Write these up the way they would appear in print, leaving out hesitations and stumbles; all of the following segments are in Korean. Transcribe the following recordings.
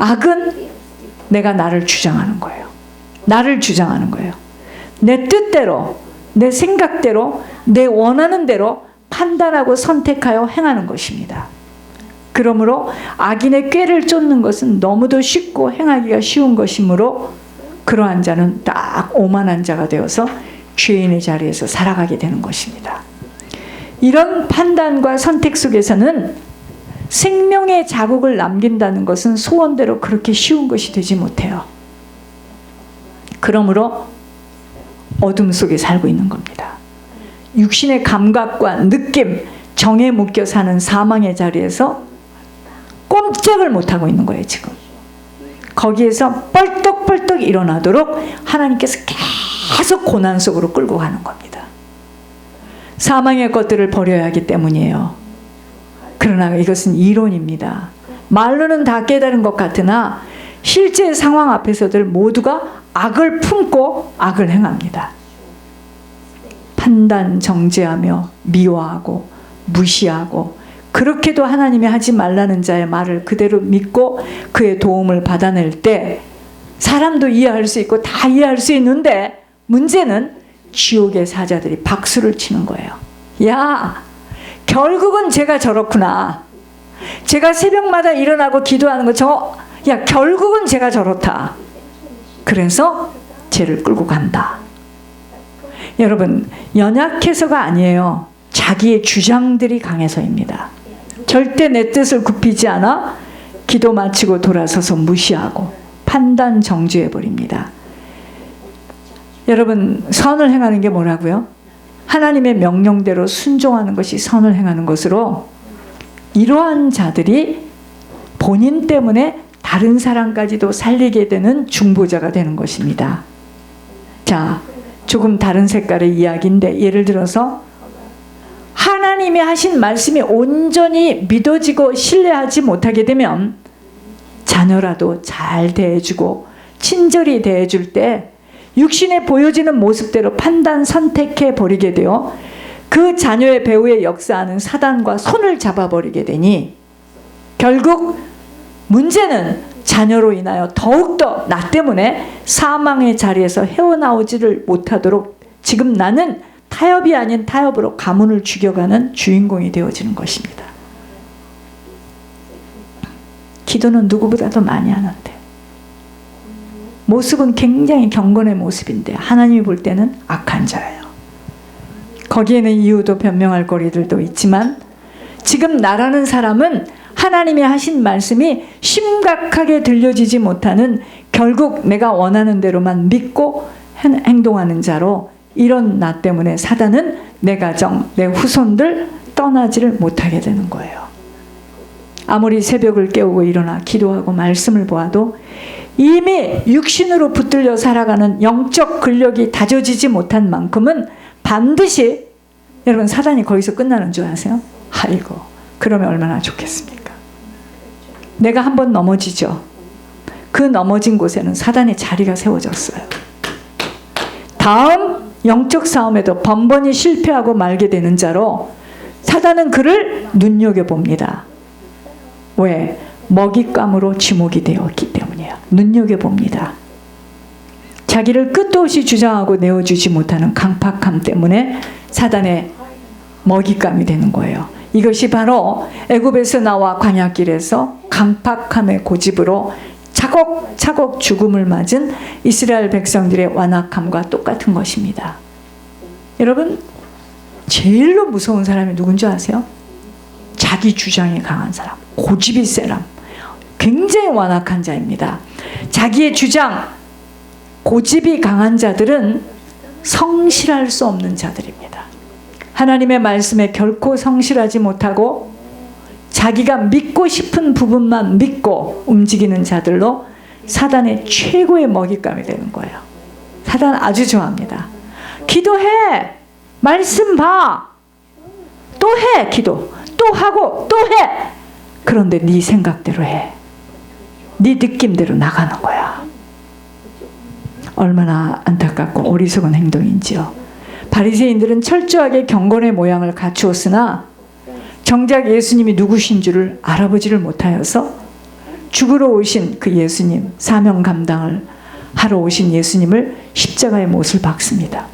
악은 내가 나를 주장하는 거예요. 나를 주장하는 거예요. 내 뜻대로, 내 생각대로, 내 원하는 대로 판단하고 선택하여 행하는 것입니다. 그러므로 악인의 꾀를 쫓는 것은 너무도 쉽고 행하기가 쉬운 것이므로 그러한 자는 딱 오만한 자가 되어서 죄인의 자리에서 살아가게 되는 것입니다. 이런 판단과 선택 속에서는 생명의 자국을 남긴다는 것은 소원대로 그렇게 쉬운 것이 되지 못해요. 그러므로 어둠 속에 살고 있는 겁니다. 육신의 감각과 느낌, 정에 묶여 사는 사망의 자리에서 꼼짝을 못하고 있는 거예요, 지금. 거기에서 뻘떡뻘떡 일어나도록 하나님께서 계속 고난 속으로 끌고 가는 겁니다. 사망의 것들을 버려야 하기 때문이에요. 그러나 이것은 이론입니다. 말로는 다 깨달은 것 같으나 실제 상황 앞에서들 모두가 악을 품고 악을 행합니다. 판단 정죄하며 미워하고 무시하고 그렇게도 하나님이 하지 말라는 자의 말을 그대로 믿고 그의 도움을 받아낼 때 사람도 이해할 수 있고 다 이해할 수 있는데 문제는 지옥의 사자들이 박수를 치는 거예요. 야, 결국은 제가 저렇구나. 제가 새벽마다 일어나고 기도하는 거 저거, 야, 결국은 제가 저렇다. 그래서 쟤를 끌고 간다. 여러분, 연약해서가 아니에요. 자기의 주장들이 강해서입니다. 절대 내 뜻을 굽히지 않아 기도 마치고 돌아서서 무시하고 판단 정죄해버립니다. 여러분, 선을 행하는 게 뭐라고요? 하나님의 명령대로 순종하는 것이 선을 행하는 것으로 이러한 자들이 본인 때문에 다른 사람까지도 살리게 되는 중보자가 되는 것입니다. 자, 조금 다른 색깔의 이야기인데 예를 들어서 하나님이 하신 말씀이 온전히 믿어지고 신뢰하지 못하게 되면 자녀라도 잘 대해주고 친절히 대해줄 때 육신에 보여지는 모습대로 판단 선택해 버리게 되어 그 자녀의 배후에 역사하는 사단과 손을 잡아버리게 되니 결국 문제는 자녀로 인하여 더욱더 나 때문에 사망의 자리에서 헤어나오지를 못하도록 지금 나는 타협이 아닌 타협으로 가문을 죽여가는 주인공이 되어지는 것입니다. 기도는 누구보다도 많이 하는데 모습은 굉장히 경건의 모습인데 하나님이 볼 때는 악한 자예요. 거기에는 이유도 변명할 거리들도 있지만 지금 나라는 사람은 하나님이 하신 말씀이 심각하게 들려지지 못하는 결국 내가 원하는 대로만 믿고 행동하는 자로 이런 나 때문에 사단은 내 가정, 내 후손들 떠나지를 못하게 되는 거예요. 아무리 새벽을 깨우고 일어나 기도하고 말씀을 보아도 이미 육신으로 붙들려 살아가는 영적 근력이 다져지지 못한 만큼은 반드시 여러분 사단이 거기서 끝나는 줄 아세요? 아이고, 그러면 얼마나 좋겠습니까? 내가 한번 넘어지죠. 그 넘어진 곳에는 사단의 자리가 세워졌어요. 다음 영적 싸움에도 번번이 실패하고 말게 되는 자로 사단은 그를 눈여겨봅니다. 왜? 먹잇감으로 지목이 되었기 때문이에요. 눈여겨봅니다. 자기를 끝도 없이 주장하고 내어주지 못하는 강팍함 때문에 사단의 먹잇감이 되는 거예요. 이것이 바로 애굽에서 나와 광야길에서 강팍함의 고집으로 차곡차곡 죽음을 맞은 이스라엘 백성들의 완악함과 똑같은 것입니다. 여러분, 제일로 무서운 사람이 누군지 아세요? 자기 주장이 강한 사람, 고집이 센 사람, 굉장히 완악한 자입니다. 자기의 주장, 고집이 강한 자들은 성실할 수 없는 자들입니다. 하나님의 말씀에 결코 성실하지 못하고 자기가 믿고 싶은 부분만 믿고 움직이는 자들로 사단의 최고의 먹잇감이 되는 거예요. 사단 아주 좋아합니다. 기도해, 말씀 봐, 또 해, 기도 또 하고 또 해. 그런데 네 생각대로 해, 네 느낌대로 나가는 거야. 얼마나 안타깝고 어리석은 행동인지요. 바리새인들은 철저하게 경건의 모양을 갖추었으나 정작 예수님이 누구신 줄을 알아보지를 못하여서 죽으러 오신 그 예수님, 사명 감당을 하러 오신 예수님을 십자가의 못을 박습니다.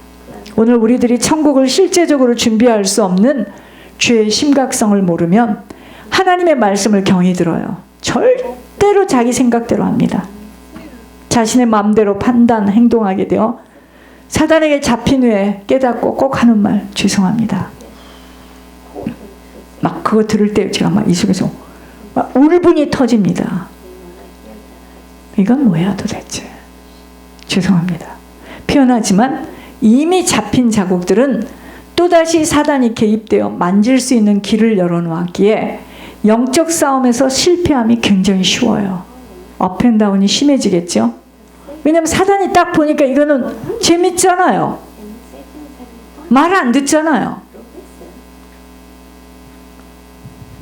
오늘 우리들이 천국을 실제적으로 준비할 수 없는 죄의 심각성을 모르면 하나님의 말씀을 경히 들어요. 절대로 자기 생각대로 합니다. 자신의 마음대로 판단, 행동하게 되어 사단에게 잡힌 후에 깨닫고 꼭 하는 말, 죄송합니다. 막 그거 들을 때 제가 막 이 속에서 막 울분이 터집니다. 이건 뭐야 도대체. 죄송합니다. 표현하지만 이미 잡힌 자국들은 또다시 사단이 개입되어 만질 수 있는 길을 열어놓았기에 영적 싸움에서 실패함이 굉장히 쉬워요. 업앤다운이 심해지겠죠. 왜냐면 사단이 딱 보니까 이거는 재밌잖아요. 말 안 듣잖아요.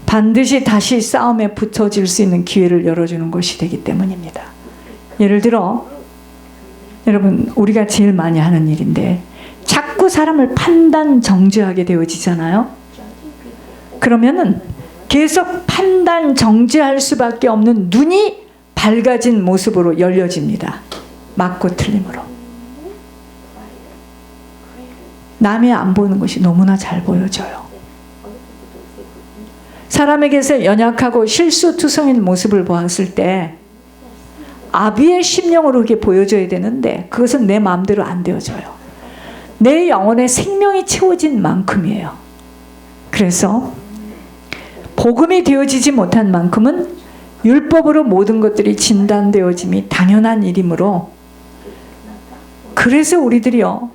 반드시 다시 싸움에 붙어질 수 있는 기회를 열어주는 것이 되기 때문입니다. 예를 들어 여러분, 우리가 제일 많이 하는 일인데 자꾸 사람을 판단 정죄하게 되어지잖아요. 그러면은 계속 판단 정죄할 수밖에 없는 눈이 밝아진 모습으로 열려집니다. 맞고 틀림으로. 남이 안 보는 것이 너무나 잘 보여져요. 사람에게서 연약하고 실수투성인 모습을 보았을 때 아비의 심령으로 그게 보여져야 되는데 그것은 내 마음대로 안 되어져요. 내 영혼의 생명이 채워진 만큼이에요. 그래서 복음이 되어지지 못한 만큼은 율법으로 모든 것들이 진단되어짐이 당연한 일이므로, 그래서 우리들이요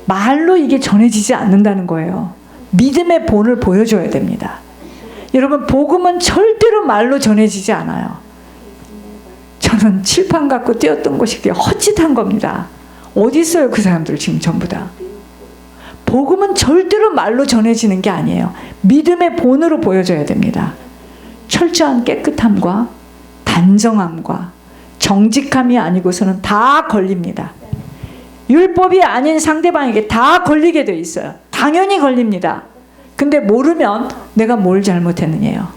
말로 이게 전해지지 않는다는 거예요. 믿음의 본을 보여줘야 됩니다. 여러분, 복음은 절대로 말로 전해지지 않아요. 저는 칠판 갖고 뛰었던 것이 그게 헛짓한 겁니다. 어디 있어요 그 사람들 지금 전부 다. 복음은 절대로 말로 전해지는 게 아니에요. 믿음의 본으로 보여줘야 됩니다. 철저한 깨끗함과 단정함과 정직함이 아니고서는 다 걸립니다. 율법이 아닌 상대방에게 다 걸리게 돼 있어요. 당연히 걸립니다. 근데 모르면 내가 뭘 잘못했느냐요.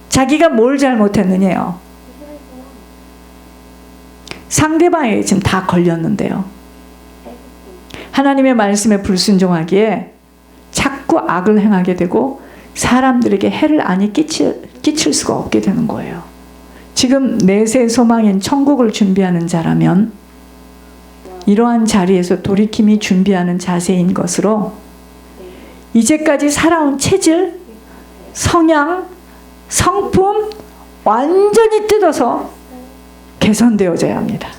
자기가 뭘 잘못했느냐요. 상대방에게 지금 다 걸렸는데요. 하나님의 말씀에 불순종하기에 자꾸 악을 행하게 되고 사람들에게 해를 아니 끼칠 수가 없게 되는 거예요. 지금 내세 소망인 천국을 준비하는 자라면 이러한 자리에서 돌이킴이 준비하는 자세인 것으로 이제까지 살아온 체질, 성향, 성품 완전히 뜯어서 개선되어져야 합니다.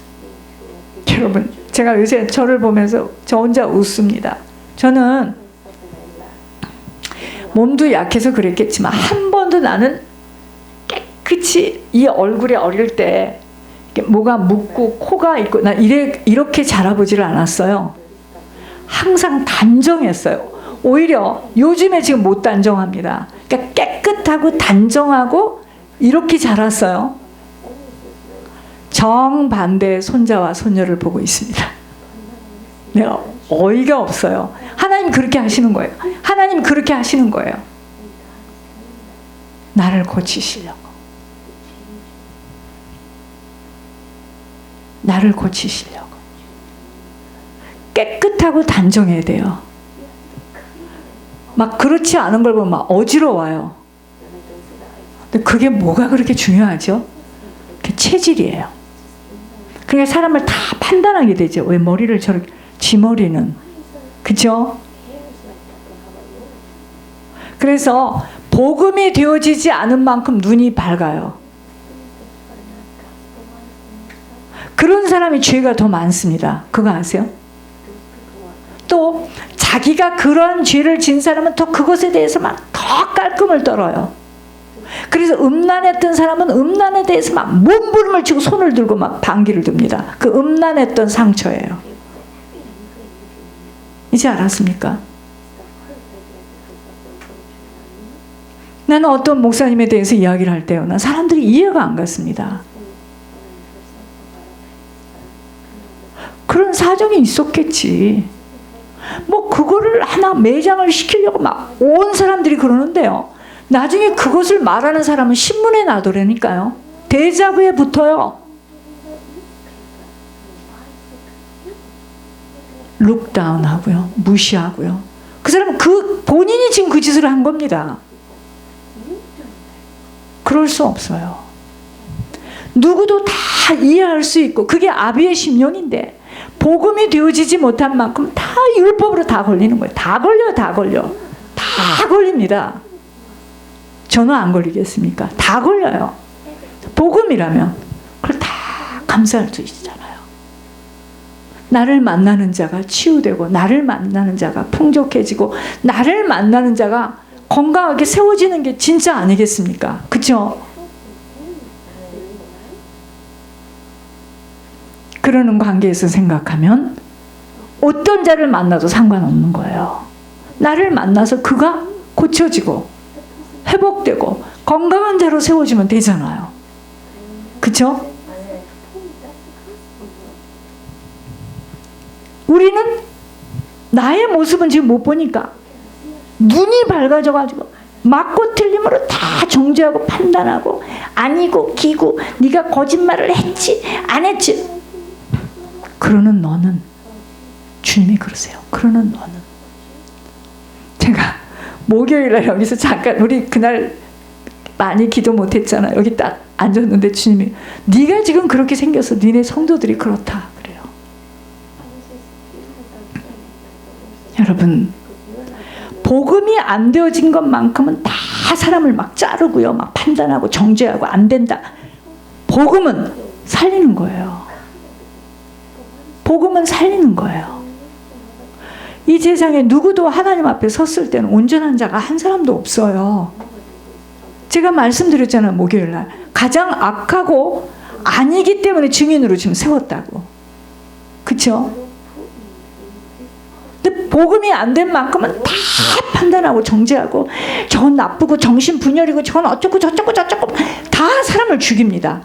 여러분, 제가 요새 저를 보면서 저 혼자 웃습니다. 저는 몸도 약해서 그랬겠지만 한 번도 나는 깨끗이 이 얼굴에 어릴 때 뭐가 묻고 코가 있고 난 이렇게 자라보지를 않았어요. 항상 단정했어요. 오히려 요즘에 지금 못 단정합니다. 그러니까 깨끗하고 단정하고 이렇게 자랐어요. 정반대의 손자와 손녀를 보고 있습니다. 내가 어이가 없어요. 하나님 그렇게 하시는 거예요. 하나님 그렇게 하시는 거예요. 나를 고치시려고. 나를 고치시려고. 깨끗하고 단정해야 돼요. 막 그렇지 않은 걸 보면 막 어지러워요. 근데 그게 뭐가 그렇게 중요하죠? 그게 체질이에요. 그러니까 사람을 다 판단하게 되죠. 왜 머리를 저렇게, 지 머리는. 그죠? 그래서 복음이 되어지지 않은 만큼 눈이 밝아요. 그런 사람이 죄가 더 많습니다. 그거 아세요? 또 자기가 그런 죄를 진 사람은 또 그것에 대해서 막 더 깔끔을 떨어요. 그래서 음란했던 사람은 음란에 대해서 막 몸부림을 치고 손을 들고 막 반기를 듭니다. 그 음란했던 상처예요. 이제 알았습니까? 나는 어떤 목사님에 대해서 이야기를 할 때요, 난 사람들이 이해가 안 갔습니다. 그런 사정이 있었겠지. 뭐 그거를 하나 매장을 시키려고 막 온 사람들이 그러는데요, 나중에 그것을 말하는 사람은 신문에 나더라니까요. 데자부에 붙어요. 룩다운 하고요. 무시하고요. 그 사람은 본인이 지금 그 짓을 한 겁니다. 그럴 수 없어요. 누구도 다 이해할 수 있고 그게 아비의 심령인데 복음이 되어지지 못한 만큼 다 율법으로 다 걸리는 거예요. 다 걸려요. 다 걸려. 다 걸립니다. 저는 안 걸리겠습니까? 다 걸려요. 복음이라면 그걸 다 감수할 수 있잖아요. 나를 만나는 자가 치유되고 나를 만나는 자가 풍족해지고 나를 만나는 자가 건강하게 세워지는 게 진짜 아니겠습니까? 그렇죠? 그러는 관계에서 생각하면 어떤 자를 만나도 상관없는 거예요. 나를 만나서 그가 고쳐지고 회복되고 건강한 자로 세워지면 되잖아요. 그렇죠? 우리는 나의 모습은 지금 못 보니까 눈이 밝아져가지고 맞고 틀림으로 다 정죄하고 판단하고 아니고 기고 네가 거짓말을 했지 안 했지. 그러는 너는 주님이 그러세요. 그러는 너는 제가 목요일날 여기서 잠깐 우리 그날 많이 기도 못했잖아요. 여기 딱 앉았는데 주님이 네가 지금 그렇게 생겨서 니네 성도들이 그렇다 그래요. 여러분 복음이 안 되어진 것만큼은 다 사람을 막 자르고요. 막 판단하고 정죄하고 안 된다. 복음은 살리는 거예요. 복음은 살리는 거예요. 이 세상에 누구도 하나님 앞에 섰을 때는 온전한 자가 한 사람도 없어요. 제가 말씀드렸잖아요. 목요일날 가장 악하고 아니기 때문에 증인으로 지금 세웠다고. 그렇죠? 근데 복음이 안 된 만큼은 다 판단하고 정죄하고 저건 나쁘고 정신분열이고 저건 어쩌고 저쩌고 저쩌고 다 사람을 죽입니다.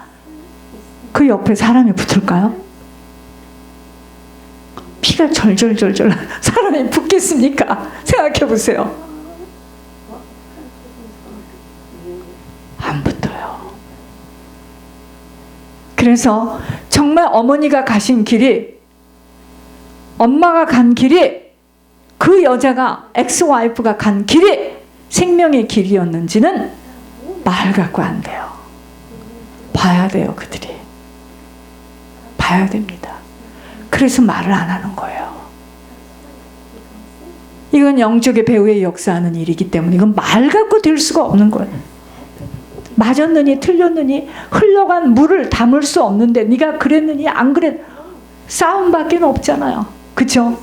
그 옆에 사람이 붙을까요? 피가 절절절절 사람이 붙겠습니까? 생각해 보세요. 안 붙어요. 그래서 정말 어머니가 가신 길이 엄마가 간 길이 그 여자가 엑스와이프가 간 길이 생명의 길이었는지는 말 갖고 안 돼요. 봐야 돼요. 그들이. 봐야 됩니다. 그래서 말을 안 하는 거예요. 이건 영적의 배후에 역사하는 일이기 때문에 이건 말 갖고 될 수가 없는 거예요. 맞았느니 틀렸느니 흘러간 물을 담을 수 없는데 네가 그랬느니 안 그랬 싸움밖에 없잖아요. 그렇죠?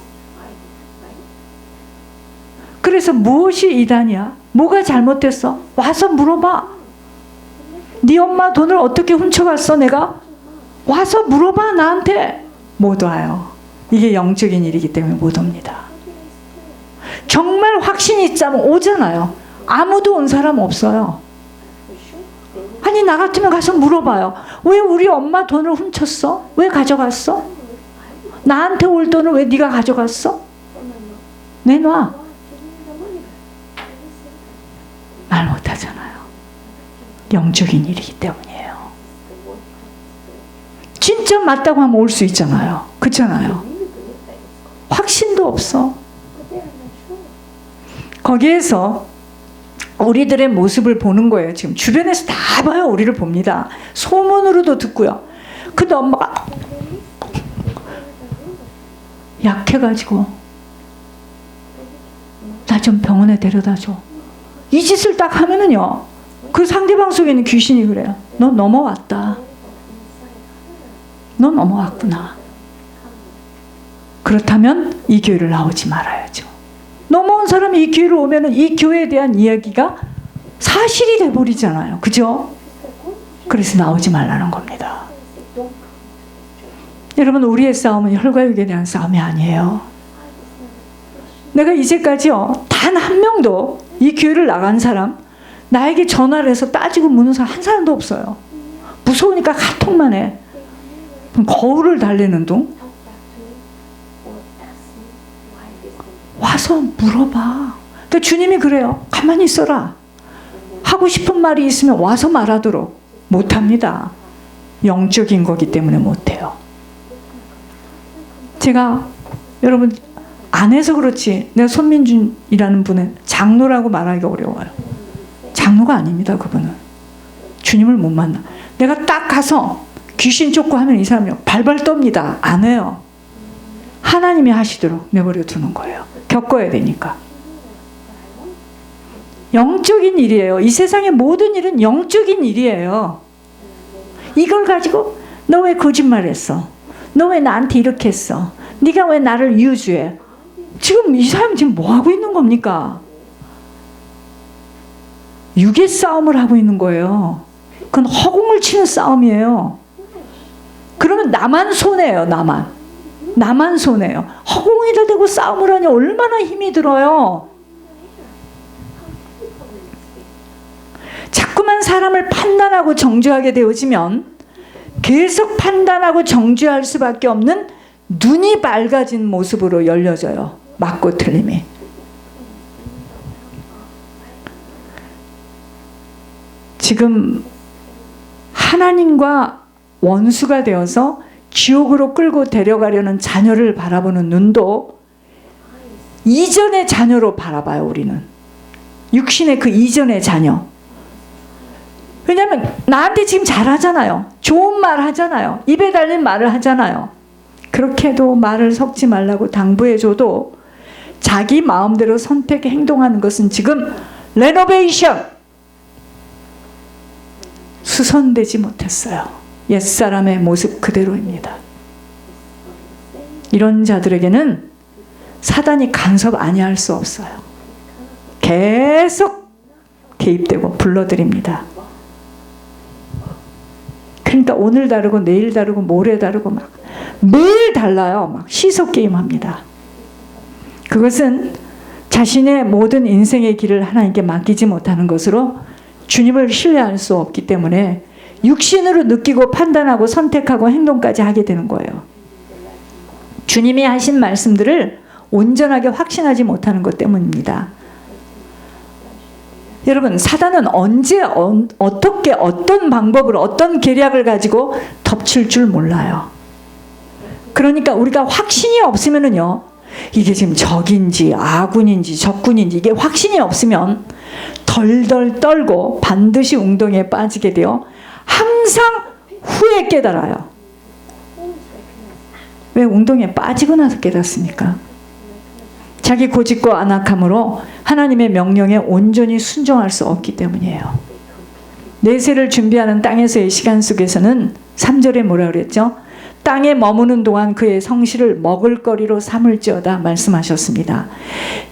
그래서 무엇이 이단이야? 뭐가 잘못됐어? 와서 물어봐. 네 엄마 돈을 어떻게 훔쳐갔어 내가? 와서 물어봐 나한테. 못 와요. 이게 영적인 일이기 때문에 못 옵니다. 정말 확신이 있자면 오잖아요. 아무도 온 사람 없어요. 아니 나 같으면 가서 물어봐요. 왜 우리 엄마 돈을 훔쳤어? 왜 가져갔어? 나한테 올 돈을 왜 네가 가져갔어? 내놔. 말 못하잖아요. 영적인 일이기 때문이에요. 진짜 맞다고 하면 올 수 있잖아요. 그렇잖아요. 확신도 없어. 거기에서 우리들의 모습을 보는 거예요. 지금 주변에서 다 봐요. 우리를 봅니다. 소문으로도 듣고요. 근데 엄마가 약해가지고 나 좀 병원에 데려다줘. 이 짓을 딱 하면은요. 그 상대방 속에 있는 귀신이 그래요. 너 넘어왔다. 너 넘어왔구나. 그렇다면 이 교회를 나오지 말아야죠. 넘어온 사람이 이 교회를 오면은 이 교회에 대한 이야기가 사실이 돼버리잖아요. 그죠? 그래서 나오지 말라는 겁니다. 여러분 우리의 싸움은 혈과 육에 대한 싸움이 아니에요. 내가 이제까지요 단 한 명도 이 교회를 나간 사람 나에게 전화를 해서 따지고 묻는 사람 한 사람도 없어요. 무서우니까 카톡만 해. 거울을 달래는 둥? 와서 물어봐. 그러니까 주님이 그래요. 가만히 있어라. 하고 싶은 말이 있으면 와서 말하도록 못합니다. 영적인 거기 때문에 못해요. 제가 여러분 안 해서 그렇지 내가 손민준이라는 분은 장로라고 말하기가 어려워요. 장로가 아닙니다. 그분은 주님을 못 만나. 내가 딱 가서 귀신 쫓고 하면 이 사람이 발발 떱니다. 안 해요. 하나님이 하시도록 내버려 두는 거예요. 겪어야 되니까. 영적인 일이에요. 이 세상의 모든 일은 영적인 일이에요. 이걸 가지고 너 왜 거짓말했어? 너 왜 나한테 이렇게 했어? 네가 왜 나를 유죄해? 지금 이 사람 지금 뭐 하고 있는 겁니까? 육의 싸움을 하고 있는 거예요. 그건 허공을 치는 싸움이에요. 그러면 나만 손해예요. 나만 손해요. 허공에다 대고 싸움을 하니 얼마나 힘이 들어요. 자꾸만 사람을 판단하고 정죄하게 되어지면 계속 판단하고 정죄할 수밖에 없는 눈이 밝아진 모습으로 열려져요. 맞고 틀림이. 지금 하나님과 원수가 되어서 지옥으로 끌고 데려가려는 자녀를 바라보는 눈도 이전의 자녀로 바라봐요. 우리는 육신의 그 이전의 자녀. 왜냐하면 나한테 지금 잘하잖아요. 좋은 말 하잖아요. 입에 달린 말을 하잖아요. 그렇게 해도 말을 섞지 말라고 당부해줘도 자기 마음대로 선택 행동하는 것은 지금 레노베이션 수선되지 못했어요. 옛사람의 모습 그대로입니다. 이런 자들에게는 사단이 간섭 아니할 수 없어요. 계속 개입되고 불러들입니다. 그러니까 오늘 다르고 내일 다르고 모레 다르고 막 매일 달라요. 막 시소 게임 합니다. 그것은 자신의 모든 인생의 길을 하나님께 맡기지 못하는 것으로 주님을 신뢰할 수 없기 때문에 육신으로 느끼고 판단하고 선택하고 행동까지 하게 되는 거예요. 주님이 하신 말씀들을 온전하게 확신하지 못하는 것 때문입니다. 여러분, 사단은 언제 어떻게 어떤 방법으로 어떤 계략을 가지고 덮칠 줄 몰라요. 그러니까 우리가 확신이 없으면은요, 이게 지금 적인지 아군인지 적군인지 이게 확신이 없으면 덜덜 떨고 반드시 웅덩이에 빠지게 되어 항상 후에 깨달아요. 왜 웅덩이에 빠지고 나서 깨닫습니까? 자기 고집과 안악함으로 하나님의 명령에 온전히 순종할 수 없기 때문이에요. 내세를 준비하는 땅에서의 시간 속에서는 3절에 뭐라 그랬죠? 땅에 머무는 동안 그의 성실을 먹을거리로 삼을지어다 말씀하셨습니다.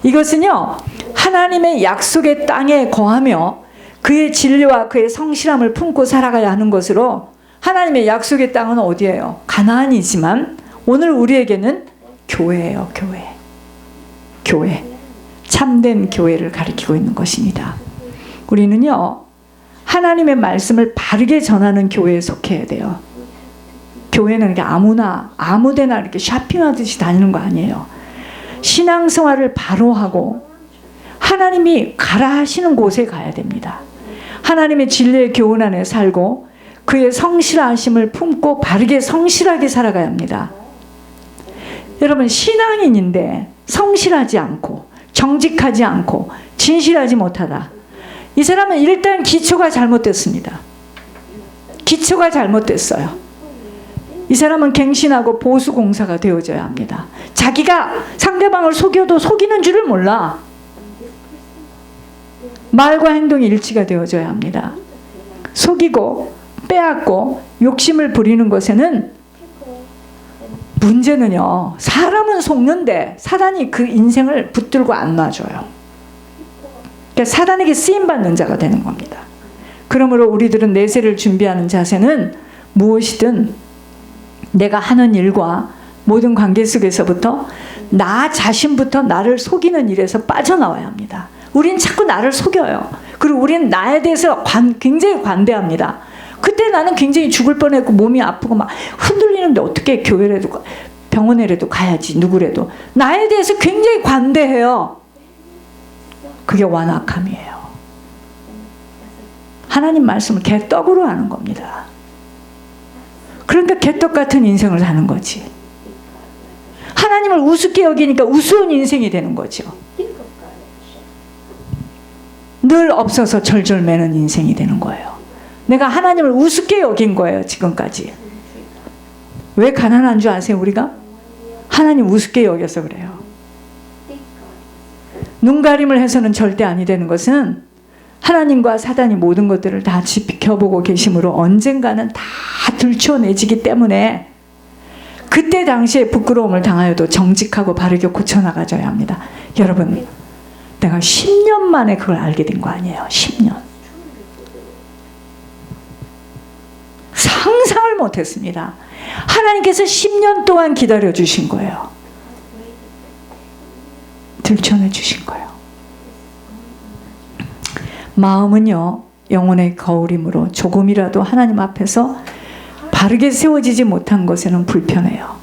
이것은요, 하나님의 약속의 땅에 거하며 그의 진리와 그의 성실함을 품고 살아가야 하는 것으로, 하나님의 약속의 땅은 어디예요? 가나안이지만 오늘 우리에게는 교회예요. 교회. 참된 교회를 가리키고 있는 것입니다. 우리는요, 하나님의 말씀을 바르게 전하는 교회에 속해야 돼요. 교회는 이렇게 아무나 아무데나 이렇게 쇼핑하듯이 다니는 거 아니에요. 신앙생활을 바로 하고 하나님이 가라 하시는 곳에 가야 됩니다. 하나님의 진리의 교훈 안에 살고 그의 성실하심을 품고 바르게 성실하게 살아가야 합니다. 여러분, 신앙인인데 성실하지 않고 정직하지 않고 진실하지 못하다. 이 사람은 일단 기초가 잘못됐습니다. 기초가 잘못됐어요. 이 사람은 갱신하고 보수공사가 되어져야 합니다. 자기가 상대방을 속여도 속이는 줄을 몰라. 말과 행동이 일치가 되어져야 합니다. 속이고 빼앗고 욕심을 부리는 것에는 문제는요, 사람은 속는데 사단이 그 인생을 붙들고 안 놔줘요. 그러니까 사단에게 쓰임받는 자가 되는 겁니다. 그러므로 우리들은 내세를 준비하는 자세는 무엇이든 내가 하는 일과 모든 관계 속에서부터 나 자신부터 나를 속이는 일에서 빠져나와야 합니다. 우린 자꾸 나를 속여요. 그리고 우리는 나에 대해서 굉장히 관대합니다. 그때 나는 굉장히 죽을 뻔했고 몸이 아프고 막 흔들리는데 어떻게 교회라도 병원에라도 가야지, 누구라도. 나에 대해서 굉장히 관대해요. 그게 완악함이에요. 하나님 말씀을 개떡으로 하는 겁니다. 그러니까 개떡 같은 인생을 사는 거지. 하나님을 우습게 여기니까 우스운 인생이 되는 거죠. 늘 없어서 절절 매는 인생이 되는 거예요. 내가 하나님을 우습게 여긴 거예요, 지금까지. 왜 가난한 줄 아세요, 우리가? 하나님 우습게 여겨서 그래요. 눈가림을 해서는 절대 아니 되는 것은 하나님과 사단이 모든 것들을 다 지켜보고 계심으로 언젠가는 다 들춰내지기 때문에 그때 당시에 부끄러움을 당하여도 정직하고 바르게 고쳐나가줘야 합니다. 여러분, 내가 10년 만에 그걸 알게 된 거 아니에요. 10년. 상상을 못했습니다. 하나님께서 10년 동안 기다려주신 거예요. 들춰내주신 거예요. 마음은요, 영혼의 거울이므로 조금이라도 하나님 앞에서 바르게 세워지지 못한 것에는 불편해요.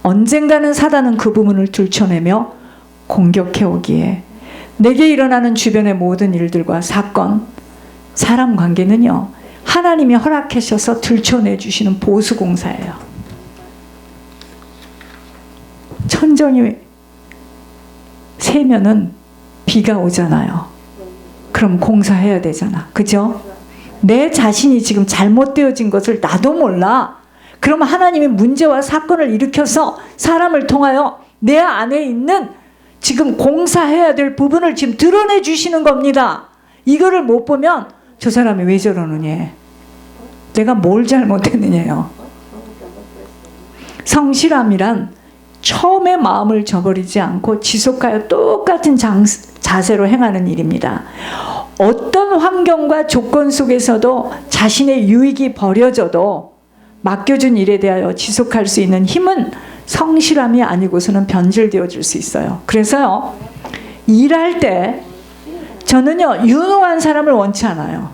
언젠가는 사단은 그 부분을 들춰내며 공격해오기에 내게 일어나는 주변의 모든 일들과 사건, 사람 관계는요, 하나님이 허락하셔서 들춰내주시는 보수공사예요. 천정이 새면은 비가 오잖아요. 그럼 공사해야 되잖아. 그죠? 내 자신이 지금 잘못되어진 것을 나도 몰라. 그럼 하나님이 문제와 사건을 일으켜서 사람을 통하여 내 안에 있는 지금 공사해야 될 부분을 지금 드러내 주시는 겁니다. 이거를 못 보면 저 사람이 왜 저러느냐, 내가 뭘 잘못했느냐요. 성실함이란 처음에 마음을 저버리지 않고 지속하여 똑같은 자세로 행하는 일입니다. 어떤 환경과 조건 속에서도 자신의 유익이 버려져도 맡겨준 일에 대하여 지속할 수 있는 힘은 성실함이 아니고서는 변질되어질 수 있어요. 그래서요, 일할 때 저는요, 유능한 사람을 원치 않아요.